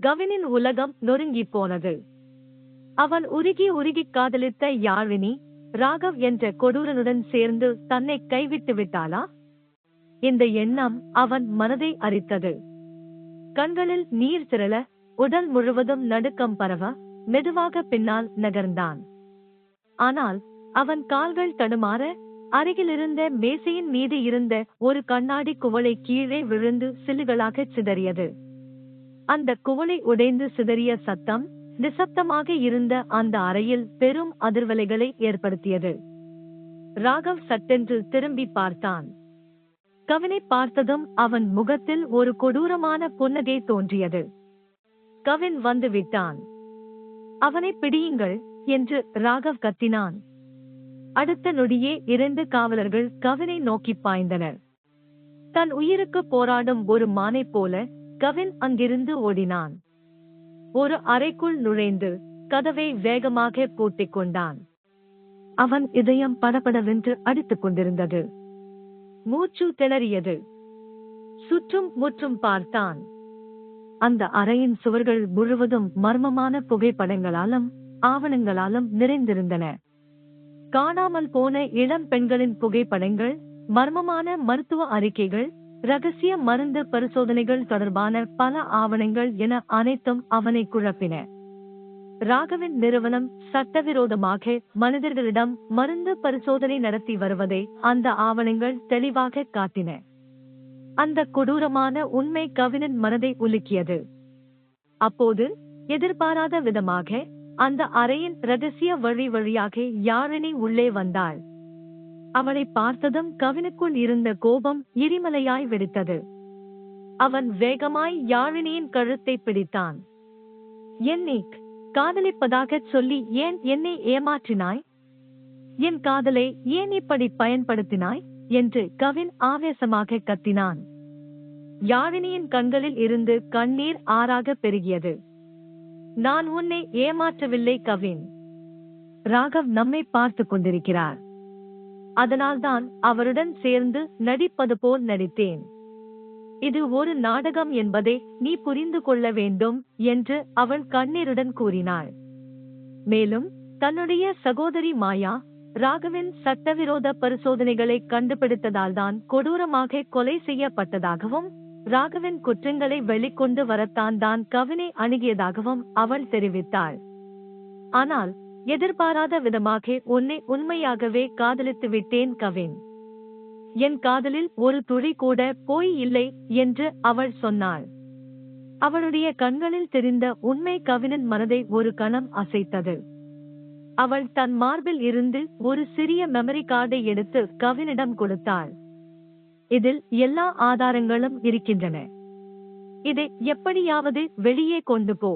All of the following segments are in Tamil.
கவினின் உலகம் நொறுங்கிப் போனது. அவன் உருகி உருகிக் காதலித்த யாழினி ராகவ் என்ற கொடூரனுடன் சேர்ந்து தன்னை கைவிட்டு விட்டாளா? இந்த எண்ணம் அவன் மனதை அரித்தது. கண்களில் நீர் திரள, உடல் முழுவதும் நடுக்கம் பரவ, மெதுவாக பின்னால் நகர்ந்தான். ஆனால் அவன் கால்கள் தடுமாற, அருகிலிருந்த மேசையின் மீது இருந்த ஒரு கண்ணாடி குவளை கீழே விழுந்து சில்லுகளாகச் சிதறியது. அந்த குவளை உடைந்து சிதறிய சத்தம் நிசப்தமாக இருந்த அந்த அறையில் பெரும் அதிர்வலைகளை ஏற்படுத்தியது. ராகவ் சட்டென்று திரும்பி பார்த்தான். கவினை பார்த்ததும் அவன் முகத்தில் ஒரு கொடூரமான புன்னகை தோன்றியது. கவின் வந்து விட்டான். அவனை பிடியுங்கள் என்று ராகவ் கத்தினான். அடுத்த நொடியே 2 காவலர்கள் கவினை நோக்கி பாய்ந்தனர். தன் உயிருக்கு போராடும் ஒரு மானை போல கவின் அங்கிருந்து ஓடினான். ஒரு அறைக்குள் நுழைந்து கதவை வேகமாக பூட்டிக் கொண்டான். அவன் இதயம் படபடவென்று அடித்துக் கொண்டிருந்தது. மூச்சு திணறியது. சுற்றும் முற்றும் பார்த்தான். அந்த அறையின் சுவர்கள் முழுவதும் மர்மமான புகைப்படங்களாலும் ஆவணங்களாலும் நிறைந்திருந்தன. காணாமல் போன இளம் பெண்களின் புகைப்படங்கள், மர்மமான மருத்துவ அறிக்கைகள், ரகசிய மருந்து பரிசோதனைகள் தொடர்பான பல ஆவணங்கள் என அனைத்தும் அவனை குழப்பின. ராகவின் நிறுவனம் சட்டவிரோதமாக மனிதர்களிடம் மருந்து பரிசோதனை நடத்தி வருவதை அந்த ஆவணங்கள் தெளிவாக காட்டின. அந்த கொடூரமான உண்மை கவினின் மனதை உலுக்கியது. அப்போது எதிர்பாராத விதமாக அந்த அறையின் ரகசிய வழியாக யாழினி உள்ளே வந்தாள். அவளை பார்த்ததும் கவினுக்குள் இருந்த கோபம் எரிமலையாய் வெடித்தது. அவன் வேகமாய் யாழினியின் கழுத்தை பிடித்தான். என்னை காதலிப்பதாகச் சொல்லி ஏன் என்னை ஏமாற்றினாய்? என் காதலை ஏன் இப்படி பயன்படுத்தினாய் என்று கவின் ஆவேசமாக கத்தினான். யாழினியின் கண்களில் இருந்து கண்ணீர் ஆறாக பெருகியது. நான் உன்னை ஏமாற்றவில்லை கவின். ராகவ் நம்மை பார்த்து கொண்டிருக்கிறார். அதனால்தான் அவருடன் சேர்ந்து நடிப்பது போல் நடித்தேன். இது ஒரு நாடகம் என்பதை நீ புரிந்து கொள்ள வேண்டும் என்று அவள் கண்ணீருடன் கூறினாள். மேலும் தன்னுடைய சகோதரி மாயா ராகவின் சட்டவிரோத பரிசோதனைகளை கண்டுபிடித்ததால்தான் கொடூரமாக கொலை செய்யப்பட்டதாகவும், ராகவின் குற்றங்களை வெளிக்கொண்டு வரத்தான் கவினை அணுகியதாகவும் அவள் தெரிவித்தாள். ஆனால் எதிர்பாராத விதமாக உன்னை உண்மையாகவே காதலித்து விட்டேன் கவின். என் காதலில் ஒரு துளி கூட போய் இல்லை என்று அவள் சொன்னாள். அவளுடைய கண்களில் தெரிந்த உண்மை கவினின் மனதை ஒரு கணம் அசைத்தது. அவள் தன் மார்பில் இருந்து ஒரு சிறிய மெமரி கார்டை எடுத்து கவினிடம் கொடுத்தாள். இதில் எல்லா ஆதாரங்களும் இருக்கின்றன. இதை எப்படியாவது வெளியே கொண்டு போ.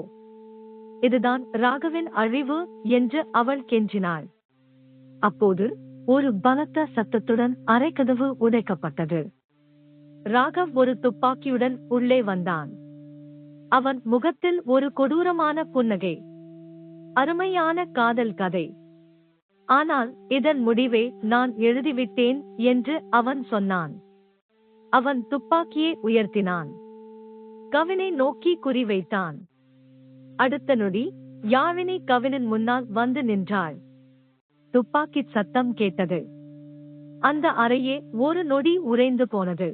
இதுதான் ராகவின் அழிவு என்று அவள் கெஞ்சினாள். அப்போது ஒரு பலத்த சத்தத்துடன் அறைக்கதவு உடைக்கப்பட்டது. ராகவ் ஒரு துப்பாக்கியுடன் உள்ளே வந்தான். அவன் முகத்தில் ஒரு கொடூரமான புன்னகை. அருமையான காதல் கதை. ஆனால் இதன் முடிவை நான் எழுதிவிட்டேன் என்று அவன் சொன்னான். அவன் துப்பாக்கியை உயர்த்தினான். கவினை நோக்கி குறிவைத்தான். அடுத்த நொடி யாழினி கவினின் முன்னால் வந்து நின்றாள். துப்பாக்கி சத்தம் கேட்டது. அந்த அறையே ஒரு நொடி உறைந்து போனது.